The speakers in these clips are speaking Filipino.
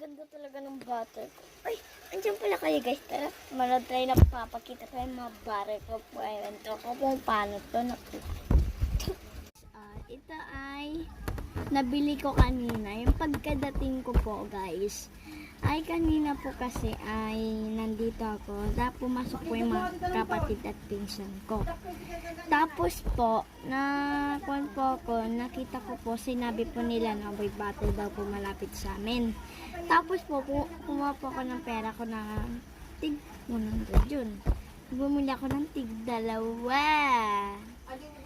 ganda talaga ng butter ko. Ay, andyan pala kayo guys. Tara, manood tayo na papakita ko yung mga butter ko. Kwento ko kung paano to nakuha. Ito ay nabili ko kanina. Yung pagkadating ko po guys, ay kanina po kasi ay nandito ako. Tapos pumasok po yung mga kapatid at pinsan ko. Tapos po, nakuan po ako, nakita ko po, sinabi po nila na may butter daw po malapit sa amin. Tapos po, kumuha po ako ng pera ko na tig 100 yun. Bumili ako ng tig 2.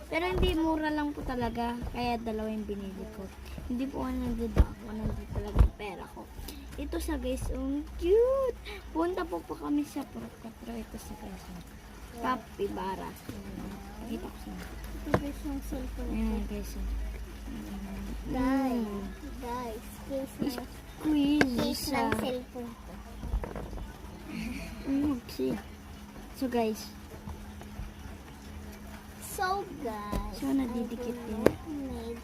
Pero hindi mura lang po talaga, kaya 2 yung binili ko. Hindi po 100 ako, nandito talaga yung pera ko. Ito sa guys, cute! Punta po kami sa Procatro. Ito sa guys, Capybara. Nakita ko saan. Ito guys yung cellphone. Ayan guys. Guys, case Squeeze. ng cellphone ko. See. So guys, so nadidikit din. Made.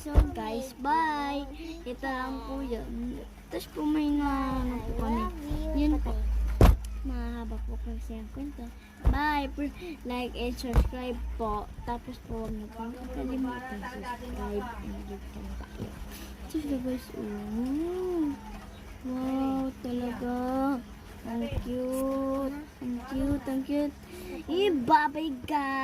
So guys, bye! Ito lang po yun. Tapos po may ano po kami. Yun po. Mahaba po kasi ang kwento. Bye! Like and subscribe po. Tapos po huwag niyo pang kakalimutan subscribe and give them. So guys, wow, talaga. Ang cute. Ang cute, ang cute. Bye-bye guys!